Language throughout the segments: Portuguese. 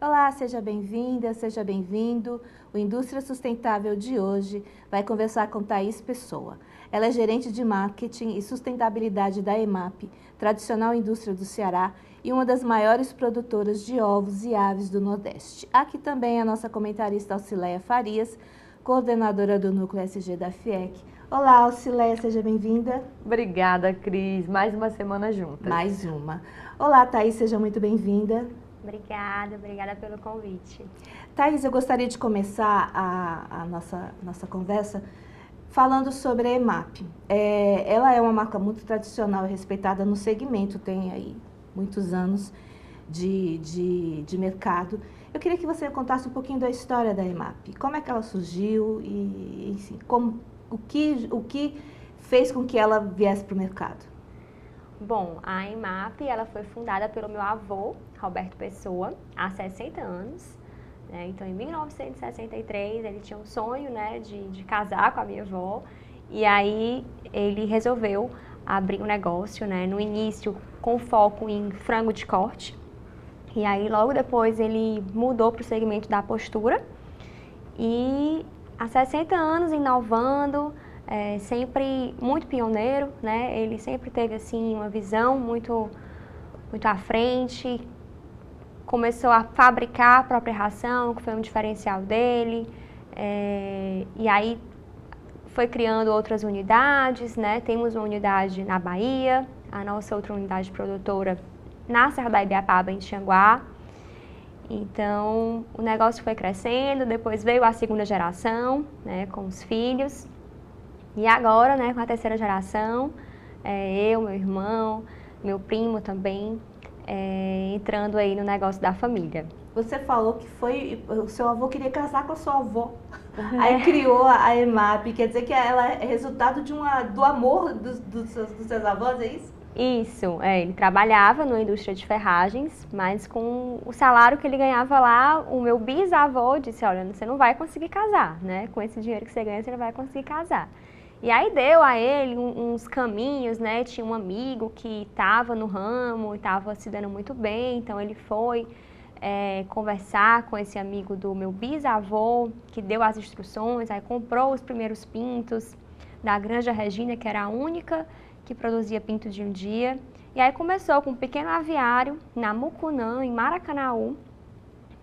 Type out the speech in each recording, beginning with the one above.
Olá, seja bem-vinda, seja bem-vindo. O Indústria Sustentável de hoje vai conversar com Thaís Pessoa. Ela é gerente de marketing e sustentabilidade da EMAP, tradicional indústria do Ceará e uma das maiores produtoras de ovos e aves do Nordeste. Aqui também a nossa comentarista Aucileia Farias, coordenadora do Núcleo SG da FIEC. Olá, Aucileia, seja bem-vinda. Obrigada, Cris. Mais uma semana juntas. Mais uma. Olá, Thaís, seja muito bem-vinda. Obrigada pelo convite. Thaís, eu gostaria de começar a nossa conversa falando sobre a EMAP. Ela é uma marca muito tradicional e respeitada no segmento, tem aí muitos anos de mercado. Eu queria que você contasse um pouquinho da história da EMAP, como é que ela surgiu e enfim, o que fez com que ela viesse para o mercado. Bom, a EMAP ela foi fundada pelo meu avô, Roberto Pessoa, há 60 anos. Né? Então, em 1963, ele tinha um sonho, né, de casar com a minha avó. E aí, ele resolveu abrir um negócio, né, no início com foco em frango de corte. E aí, logo depois, ele mudou para o segmento da postura. E há 60 anos, inovando, sempre muito pioneiro, né? Ele sempre teve assim uma visão muito à frente. Começou a fabricar a própria ração, que foi um diferencial dele. E aí foi criando outras unidades, né? Temos uma unidade na Bahia, a nossa outra unidade produtora na Serra da Ibiapaba, em Tianguá. Então, o negócio foi crescendo, depois veio a segunda geração, né, com os filhos. E agora, né, com a terceira geração, eu, meu irmão, meu primo também, entrando aí no negócio da família. Você falou que o seu avô queria casar com a sua avó, aí criou a EMAP, quer dizer que ela é resultado do amor dos seus avós, é isso? Isso, ele trabalhava numa indústria de ferragens, mas com o salário que ele ganhava lá, o meu bisavô disse, olha, você não vai conseguir casar, né? Com esse dinheiro que você ganha, você não vai conseguir casar. E aí deu a ele uns caminhos, né? Tinha um amigo que estava no ramo e estava se dando muito bem, então ele foi conversar com esse amigo do meu bisavô, que deu as instruções, aí comprou os primeiros pintos da Granja Regina, que era a única que produzia pinto de um dia. E aí começou com um pequeno aviário na Mucunã, em Maracanaú.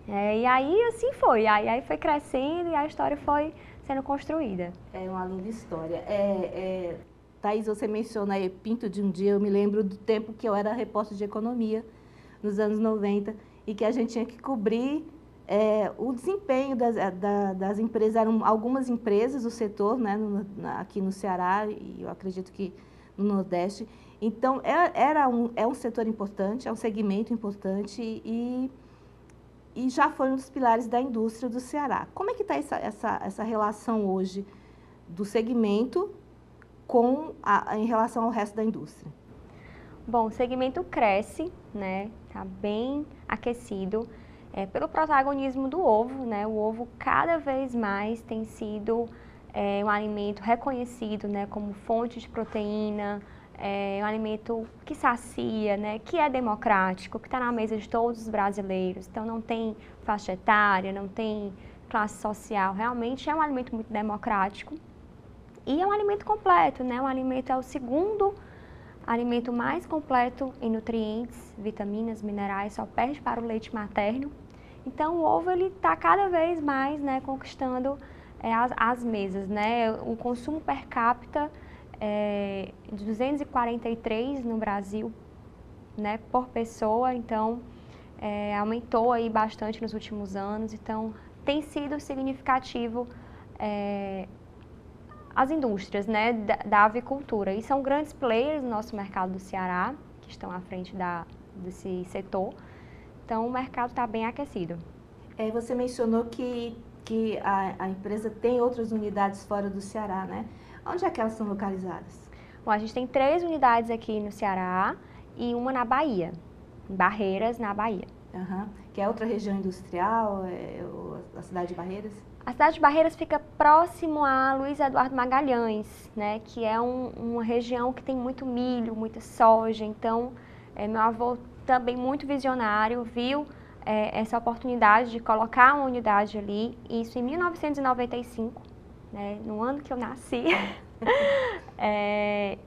E aí assim foi, aí foi crescendo e a história foi sendo construída. É uma linda história. Thaís, você menciona aí pinto de um dia, eu me lembro do tempo que eu era repórter de economia, nos anos 90, e que a gente tinha que cobrir o desempenho das empresas. Eram algumas empresas do setor, né, aqui no Ceará, e eu acredito que no Nordeste. Então, é um setor importante, é um segmento importante e já foi um dos pilares da indústria do Ceará. Como é que está essa relação hoje do segmento em relação ao resto da indústria? Bom, o segmento cresce, né? Está bem aquecido pelo protagonismo do ovo, né? O ovo cada vez mais tem sido um alimento reconhecido, né, como fonte de proteína, um alimento que sacia, né, que é democrático, que está na mesa de todos os brasileiros. Então não tem faixa etária, não tem classe social, realmente é um alimento muito democrático e é um alimento completo, né? O alimento é o segundo alimento mais completo em nutrientes, vitaminas, minerais, só perde para o leite materno. Então o ovo ele está cada vez mais, né, conquistando as mesas, né? O consumo per capita é de 243 no Brasil, né, por pessoa, então aumentou aí bastante nos últimos anos, então tem sido significativo as indústrias, né, da avicultura, e são grandes players no nosso mercado do Ceará, que estão à frente desse setor, então o mercado está bem aquecido. Você mencionou que a empresa tem outras unidades fora do Ceará, né? Onde é que elas são localizadas? Bom, a gente tem 3 unidades aqui no Ceará e uma na Bahia, em Barreiras, na Bahia. Que é outra região industrial, a cidade de Barreiras? A cidade de Barreiras fica próximo a Luiz Eduardo Magalhães, né? Que é uma região que tem muito milho, muita soja, então meu avô também muito visionário, viu essa oportunidade de colocar uma unidade ali, isso em 1995, né, no ano que eu nasci.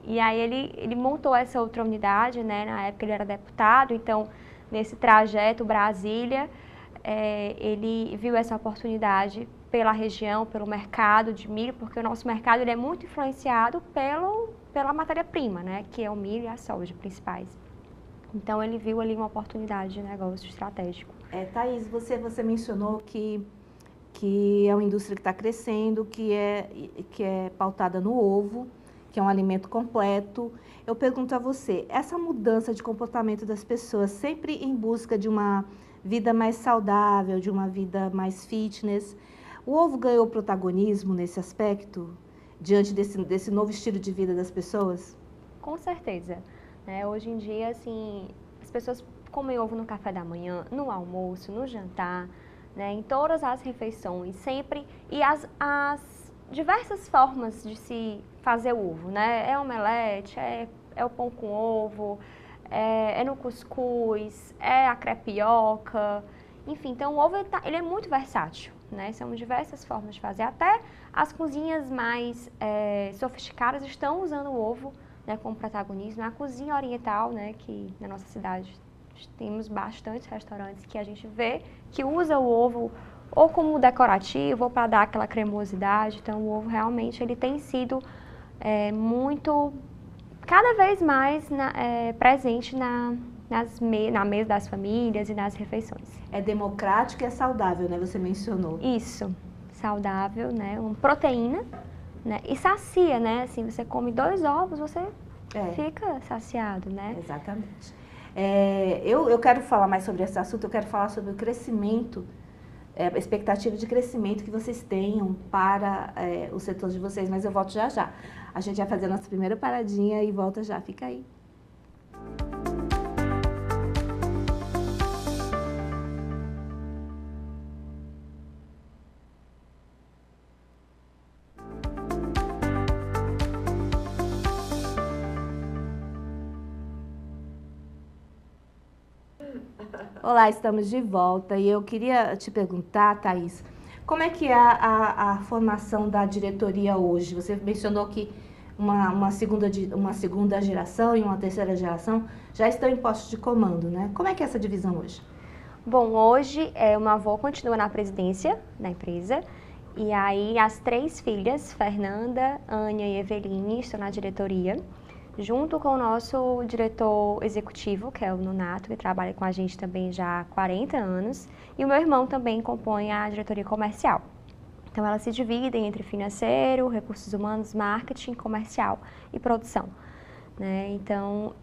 E aí ele montou essa outra unidade, né, na época ele era deputado, então nesse trajeto Brasília, ele viu essa oportunidade pela região, pelo mercado de milho, porque o nosso mercado ele é muito influenciado pela matéria-prima, né, que é o milho e a soja principais. Então ele viu ali uma oportunidade de negócio estratégico. Thaís, você mencionou que é uma indústria que está crescendo, que é pautada no ovo, que é um alimento completo. Eu pergunto a você, essa mudança de comportamento das pessoas, sempre em busca de uma vida mais saudável, de uma vida mais fitness, o ovo ganhou protagonismo nesse aspecto, diante desse novo estilo de vida das pessoas? Com certeza. Né? Hoje em dia, assim, as pessoas comem ovo no café da manhã, no almoço, no jantar, né? Em todas as refeições, sempre. E as diversas formas de se fazer o ovo, né? É omelete, é o pão com ovo, é no cuscuz, é a crepioca, enfim. Então, o ovo ele é muito versátil, né? São diversas formas de fazer. Até as cozinhas mais sofisticadas estão usando o ovo, né, como protagonismo. A cozinha oriental, né, que na nossa cidade temos bastantes restaurantes que a gente vê que usa o ovo ou como decorativo ou para dar aquela cremosidade. Então o ovo realmente ele tem sido cada vez mais presente na mesa das famílias e nas refeições. É democrático e é saudável, né? Você mencionou. Isso, saudável, né? Uma proteína. Né? E sacia, né? Assim, você come 2 ovos, você fica saciado, né? Exatamente. Eu quero falar mais sobre esse assunto, eu quero falar sobre o crescimento, a expectativa de crescimento que vocês tenham para o setor de vocês, mas eu volto já já. A gente vai fazer a nossa primeira paradinha e volta já, fica aí. Olá, estamos de volta e eu queria te perguntar, Thaís, como é que é a formação da diretoria hoje? Você mencionou que uma segunda geração e uma terceira geração já estão em postos de comando, né? Como é que é essa divisão hoje? Bom, hoje o meu avô continua na presidência da empresa e aí as 3 filhas, Fernanda, Ania e Eveline, estão na diretoria. Junto com o nosso diretor executivo, que é o Nonato, que trabalha com a gente também já há 40 anos, e o meu irmão também compõe a diretoria comercial. Então, elas se dividem entre financeiro, recursos humanos, marketing, comercial e produção. Né? Então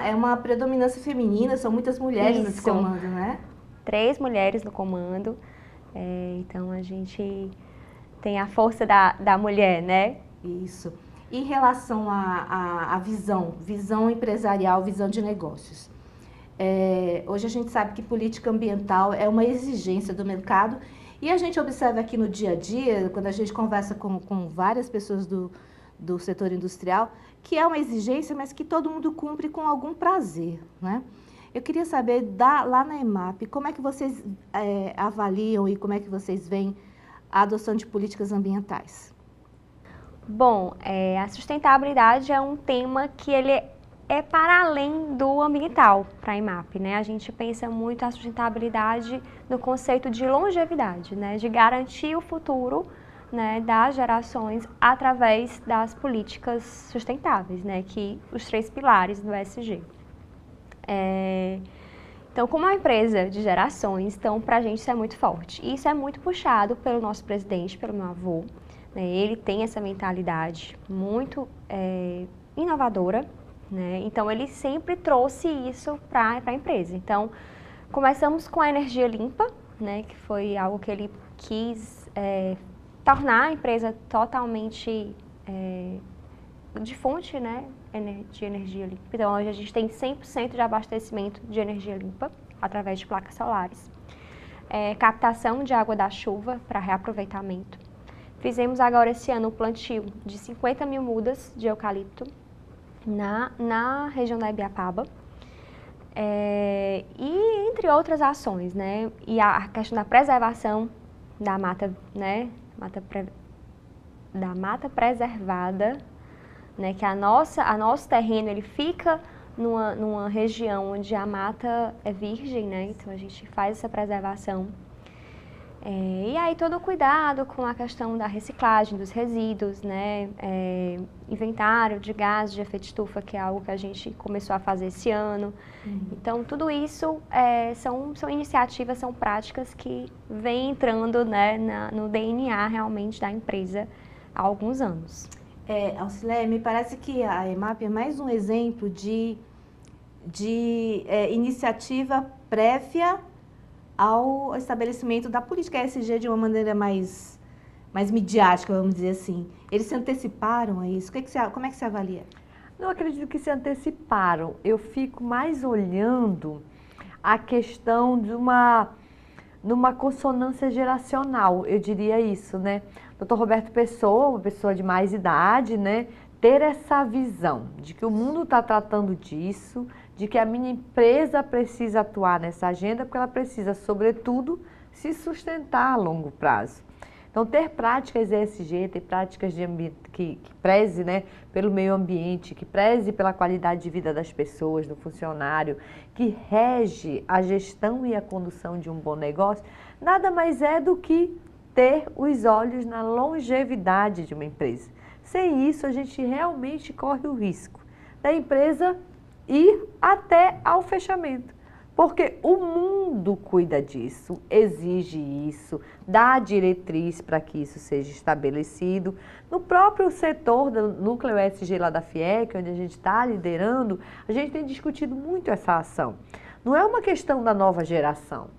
é uma predominância feminina, são muitas mulheres nesse comando, né? 3 mulheres no comando, então a gente tem a força da mulher, né? Isso. Em relação à visão empresarial, visão de negócios. Hoje a gente sabe que política ambiental é uma exigência do mercado e a gente observa aqui no dia a dia, quando a gente conversa com várias pessoas do setor industrial, que é uma exigência, mas que todo mundo cumpre com algum prazer, né? Eu queria saber, lá na EMAP, como é que vocês avaliam e como é que vocês veem a adoção de políticas ambientais? Bom, a sustentabilidade é um tema que ele é para além do ambiental para a EMAP, né? A gente pensa muito a sustentabilidade no conceito de longevidade, né? De garantir o futuro, né, das gerações através das políticas sustentáveis, né? Que os 3 pilares do ESG. Então, como é uma empresa de gerações, então para a gente isso é muito forte. E isso é muito puxado pelo nosso presidente, pelo meu avô. Ele tem essa mentalidade muito inovadora, né? Então ele sempre trouxe isso para a empresa. Então começamos com a energia limpa, né? Que foi algo que ele quis tornar a empresa totalmente de fonte, né? De energia limpa. Então hoje a gente tem 100% de abastecimento de energia limpa através de placas solares. Captação de água da chuva para reaproveitamento. Fizemos agora esse ano um plantio de 50 mil mudas de eucalipto na região da Ibiapaba. E entre outras ações, né? E a questão da preservação da mata, né? Da mata preservada, né? Que nosso terreno ele fica numa região onde a mata é virgem, né? Então a gente faz essa preservação. E aí todo o cuidado com a questão da reciclagem dos resíduos, né? Inventário de gases de efeito estufa, que é algo que a gente começou a fazer esse ano. Então tudo isso são iniciativas, são práticas que vêm entrando, né, no DNA realmente da empresa há alguns anos. Auxilé, me parece que a EMAP é mais um exemplo de iniciativa prévia ao estabelecimento da política ESG de uma maneira mais midiática, vamos dizer assim. Eles se anteciparam a isso? Como é que você avalia? Não acredito que se anteciparam. Eu fico mais olhando a questão de numa consonância geracional, eu diria isso, né? Dr. Roberto Pessoa, uma pessoa de mais idade, né? Ter essa visão de que o mundo está tratando disso, de que a minha empresa precisa atuar nessa agenda, porque ela precisa, sobretudo, se sustentar a longo prazo. Então, ter práticas ESG, ter práticas de ambiente que preze, né, pelo meio ambiente, que preze pela qualidade de vida das pessoas, do funcionário, que rege a gestão e a condução de um bom negócio, nada mais é do que ter os olhos na longevidade de uma empresa. Sem isso, a gente realmente corre o risco da empresa ir até ao fechamento. Porque o mundo cuida disso, exige isso, dá diretriz para que isso seja estabelecido. No próprio setor do núcleo ESG lá da FIEC, onde a gente está liderando, a gente tem discutido muito essa ação. Não é uma questão da nova geração.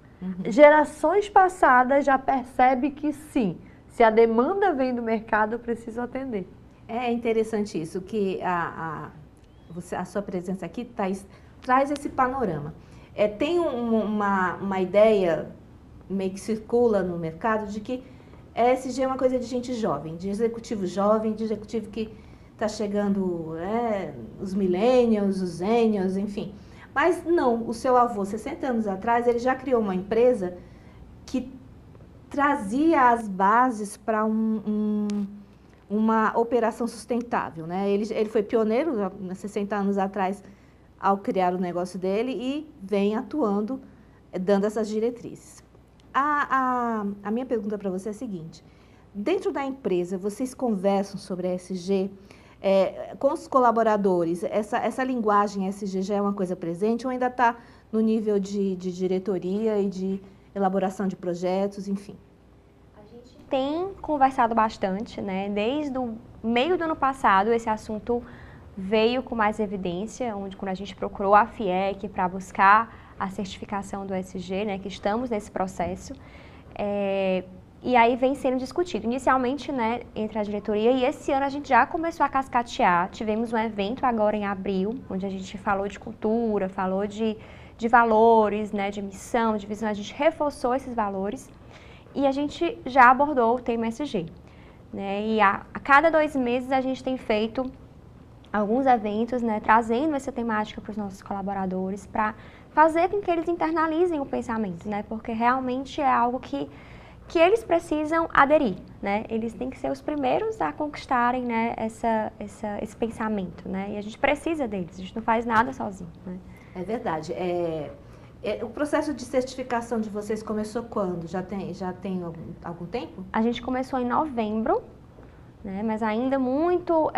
Gerações passadas já percebem que sim, se a demanda vem do mercado, eu preciso atender. É interessante isso, que a sua presença aqui traz esse panorama. Tem uma ideia meio que circula no mercado de que ESG é uma coisa de gente jovem, de executivo jovem, de executivo que está chegando, os millennials, os zennials, enfim. Mas não, o seu avô, 60 anos atrás, ele já criou uma empresa que trazia as bases para uma operação sustentável, né? Ele foi pioneiro, 60 anos atrás, ao criar o negócio dele e vem atuando, dando essas diretrizes. A minha pergunta para você é a seguinte: dentro da empresa, vocês conversam sobre a ESG com os colaboradores? Essa linguagem ESG já é uma coisa presente ou ainda está no nível de diretoria e de elaboração de projetos, enfim? A gente tem conversado bastante, né? Desde o meio do ano passado, esse assunto veio com mais evidência, quando a gente procurou a FIEC para buscar a certificação do ESG, né, que estamos nesse processo, e aí vem sendo discutido inicialmente, né, entre a diretoria, e esse ano a gente já começou a cascatear. Tivemos um evento agora em abril, onde a gente falou de cultura, falou de valores, né, de missão, de visão, a gente reforçou esses valores e a gente já abordou o tema ESG, né, e a cada 2 meses a gente tem feito alguns eventos, né, trazendo essa temática para os nossos colaboradores, para fazer com que eles internalizem o pensamento, né, porque realmente é algo que eles precisam aderir, né, eles têm que ser os primeiros a conquistarem, né, esse pensamento, né, e a gente precisa deles, a gente não faz nada sozinho, né. É verdade. O processo de certificação de vocês começou quando? Já tem algum tempo? A gente começou em novembro, né, mas ainda muito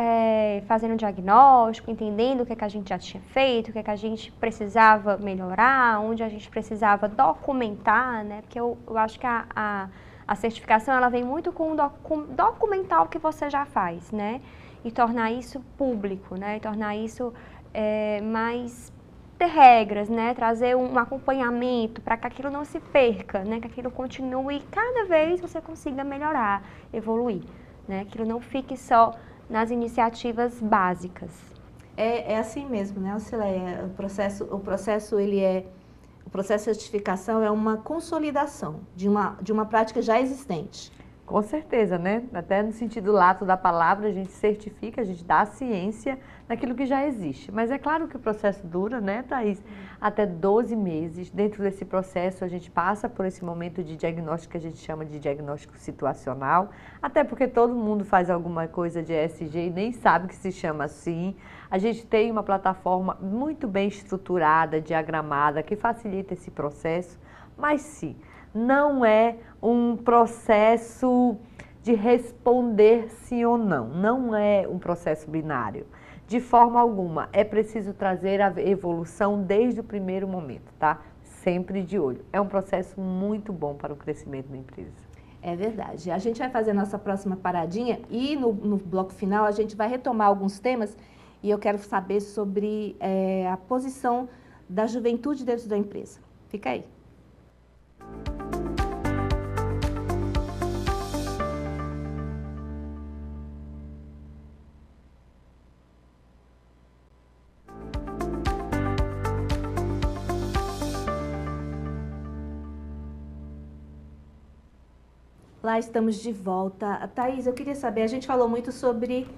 fazendo diagnóstico, entendendo o que a gente já tinha feito, o que a gente precisava melhorar, onde a gente precisava documentar, né, porque eu acho que a certificação ela vem muito com documentar o que você já faz, né, e tornar isso público, né, e tornar isso mais ter regras, né, trazer um acompanhamento para que aquilo não se perca, né, que aquilo continue e cada vez você consiga melhorar, evoluir. Né, aquilo não fique só nas iniciativas básicas. É assim mesmo, né, Auxileia? O processo de certificação é uma consolidação de uma prática já existente. Com certeza, né? Até no sentido lato da palavra, a gente certifica, a gente dá a ciência naquilo que já existe. Mas é claro que o processo dura, né, Thaís? Até 12 meses. Dentro desse processo, a gente passa por esse momento de diagnóstico que a gente chama de diagnóstico situacional, até porque todo mundo faz alguma coisa de ESG e nem sabe que se chama assim. A gente tem uma plataforma muito bem estruturada, diagramada, que facilita esse processo, mas sim, não é um processo de responder sim ou não, não é um processo binário. De forma alguma, é preciso trazer a evolução desde o primeiro momento, tá? Sempre de olho. É um processo muito bom para o crescimento da empresa. É verdade. A gente vai fazer a nossa próxima paradinha e no bloco final a gente vai retomar alguns temas e eu quero saber sobre a posição da juventude dentro da empresa. Fica aí. Lá estamos de volta. Thaís, eu queria saber, a gente falou muito sobre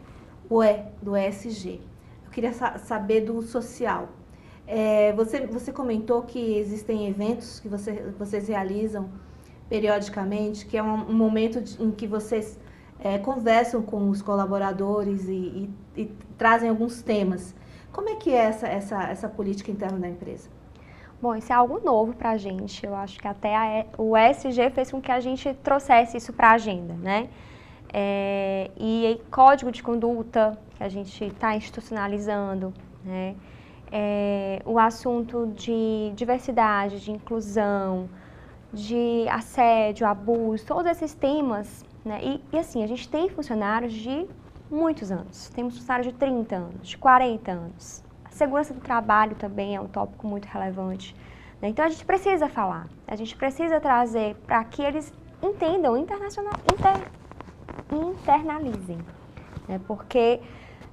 o E, do ESG. Eu queria saber do social. Você comentou que existem eventos que vocês realizam periodicamente, que é um momento em que vocês conversam com os colaboradores e trazem alguns temas. Como é que é essa política interna da empresa? Bom, isso é algo novo para a gente. Eu acho que até o ESG fez com que a gente trouxesse isso para a agenda, né? E código de conduta, que a gente está institucionalizando, né? O assunto de diversidade, de inclusão, de assédio, abuso, todos esses temas, né? E assim, a gente tem funcionários de muitos anos. Temos funcionários de 30 anos, de 40 anos. A segurança do trabalho também é um tópico muito relevante, né? Então, a gente precisa falar, a gente precisa trazer para que eles entendam, internalizem, né? Porque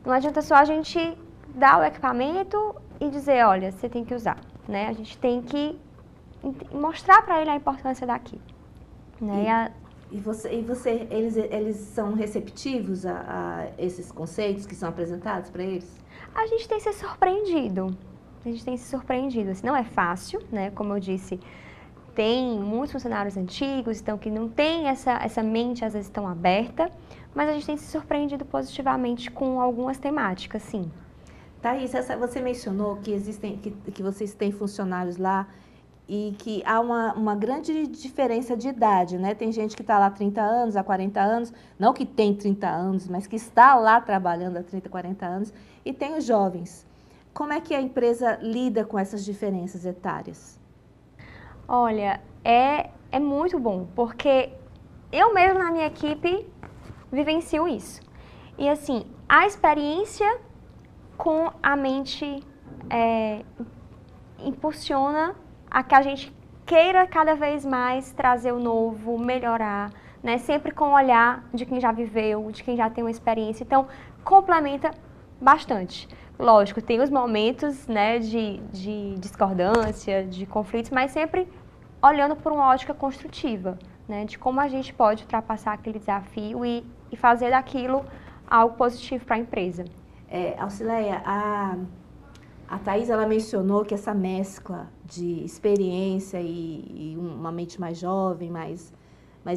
não adianta só a gente dar o equipamento e dizer, olha, você tem que usar, né? A gente tem que mostrar para ele a importância daquilo, né? Eles são receptivos a esses conceitos que são apresentados para eles? A gente tem se surpreendido. Assim, não é fácil, né? Como eu disse, tem muitos funcionários antigos, então que não tem essa mente, às vezes, tão aberta, mas a gente tem se surpreendido positivamente com algumas temáticas, sim. Thaís, você mencionou que vocês têm funcionários lá e que há uma grande diferença de idade, né? Tem gente que está lá há 30 anos, há 40 anos, não que tem 30 anos, mas que está lá trabalhando há 30, 40 anos, e tem os jovens. Como é que a empresa lida com essas diferenças etárias? Olha, é muito bom, porque eu mesmo na minha equipe vivencio isso. E assim, a experiência com a mente impulsiona a que a gente queira cada vez mais trazer o novo, melhorar, né? Sempre com o olhar de quem já viveu, de quem já tem uma experiência. Então, complementa bastante. Lógico, tem os momentos, né, de discordância, de conflitos, mas sempre olhando por uma ótica construtiva, né? De como a gente pode ultrapassar aquele desafio e fazer daquilo algo positivo para a empresa. Alcileia, a Thaís, ela mencionou que essa mescla de experiência e uma mente mais jovem, mais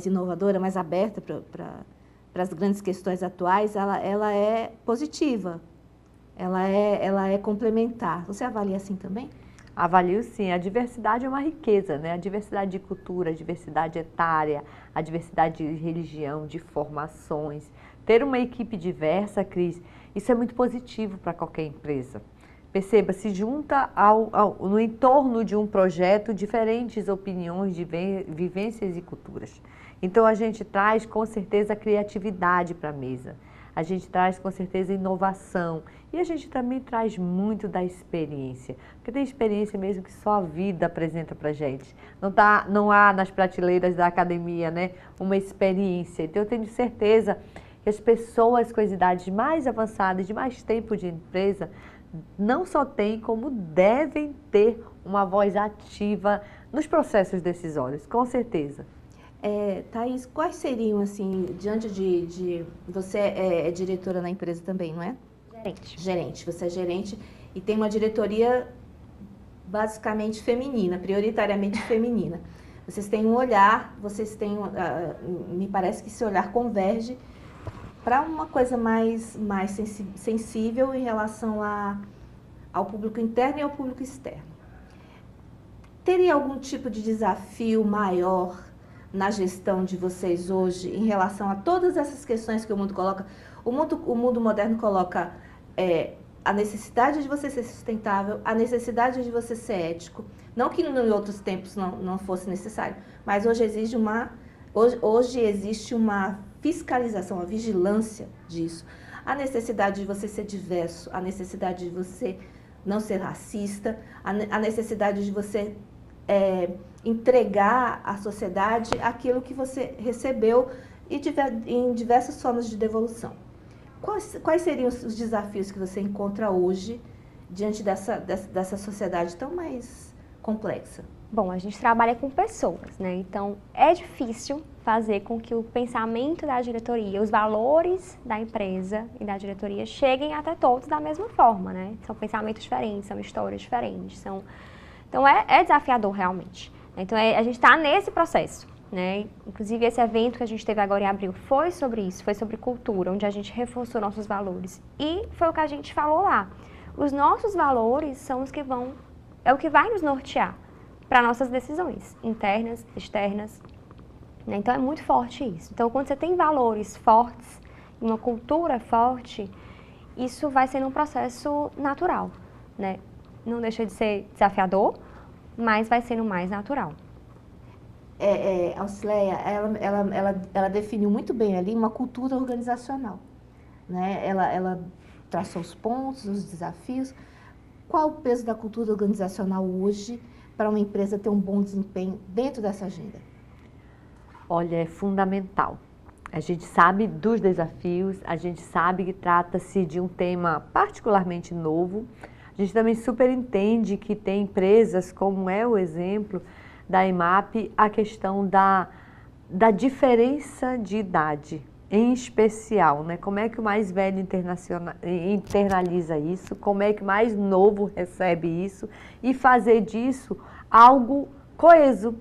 inovadora, mais aberta para as grandes questões atuais, ela é positiva, ela é complementar. Você avalia assim também? Avalio sim. A diversidade é uma riqueza, né? A diversidade de cultura, a diversidade etária, a diversidade de religião, de formações. Ter uma equipe diversa, Cris, isso é muito positivo para qualquer empresa. Perceba, se junta no entorno de um projeto diferentes opiniões, vivências e culturas. Então, a gente traz, com certeza, criatividade para a mesa. A gente traz, com certeza, inovação. E a gente também traz muito da experiência. Porque tem experiência mesmo que só a vida apresenta para a gente. Não há nas prateleiras da academia, né, uma experiência. Então, eu tenho certeza que as pessoas com as idades mais avançadas, de mais tempo de empresa, não só têm, como devem ter uma voz ativa nos processos decisórios, com certeza. Thaís, quais seriam, assim, diante de você é diretora na empresa também, não é? Gerente. Gerente, você é gerente e tem uma diretoria basicamente feminina, prioritariamente feminina. Vocês têm um olhar, me parece que esse olhar converge para uma coisa mais sensível em relação ao público interno e ao público externo. Teria algum tipo de desafio maior na gestão de vocês hoje em relação a todas essas questões que o mundo coloca? O mundo moderno coloca a necessidade de você ser sustentável, a necessidade de você ser ético. Não que em outros tempos não fosse necessário, mas hoje existe uma fiscalização, uma vigilância disso. A necessidade de você ser diverso, a necessidade de você não ser racista, a necessidade de você entregar à sociedade aquilo que você recebeu em diversas formas de devolução. Quais seriam os desafios que você encontra hoje diante dessa sociedade tão mais complexa? Bom, a gente trabalha com pessoas, né? Então, é difícil fazer com que o pensamento da diretoria, os valores da empresa e da diretoria cheguem até todos da mesma forma, né? São pensamentos diferentes, são histórias diferentes, Então, é desafiador realmente. Então, a gente está nesse processo, né? Inclusive, esse evento que a gente teve agora em abril foi sobre isso, foi sobre cultura, onde a gente reforçou nossos valores. E foi o que a gente falou lá. Os nossos valores são os que é o que vai nos nortear para nossas decisões internas, externas. Né? Então, é muito forte isso. Então, quando você tem valores fortes, uma cultura forte, isso vai sendo um processo natural, né? Não deixa de ser desafiador, mas vai sendo mais natural. A Auxileia, ela definiu muito bem ali uma cultura organizacional, né? Ela traçou os pontos, os desafios. Qual o peso da cultura organizacional hoje para uma empresa ter um bom desempenho dentro dessa agenda? Olha, é fundamental. A gente sabe dos desafios, a gente sabe que trata-se de um tema particularmente novo. A gente também super entende que tem empresas, como é o exemplo da EMAP, a questão da diferença de idade, em especial, né? Como é que o mais velho internaliza isso, como é que o mais novo recebe isso e fazer disso algo coeso,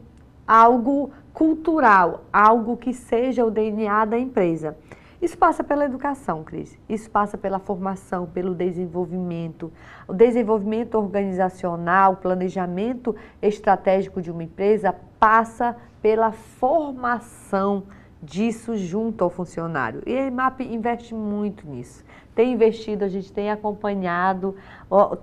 algo cultural, algo que seja o DNA da empresa. Isso passa pela educação, Cris. Isso passa pela formação, pelo desenvolvimento. O desenvolvimento organizacional, o planejamento estratégico de uma empresa passa pela formação disso junto ao funcionário. E a EMAP investe muito nisso. Tem investido, a gente tem acompanhado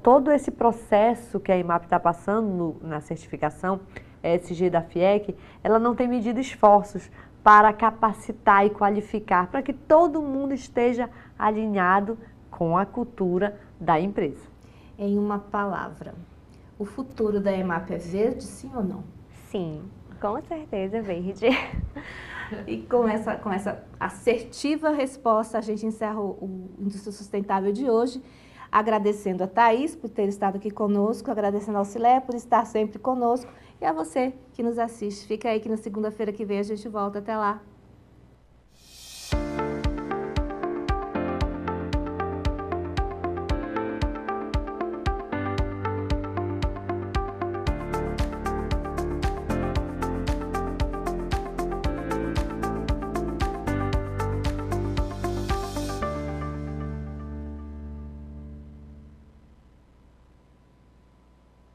todo esse processo que a EMAP está passando na certificação ESG da FIEC. Ela não tem medido esforços para capacitar e qualificar, para que todo mundo esteja alinhado com a cultura da empresa. Em uma palavra, o futuro da EMAP é verde, sim ou não? Sim, com certeza verde. E com essa assertiva resposta, a gente encerra o Indústria Sustentável de hoje, agradecendo a Thaís por ter estado aqui conosco, agradecendo ao Auxileia por estar sempre conosco e a você que nos assiste. Fica aí que na segunda-feira que vem a gente volta. Até lá!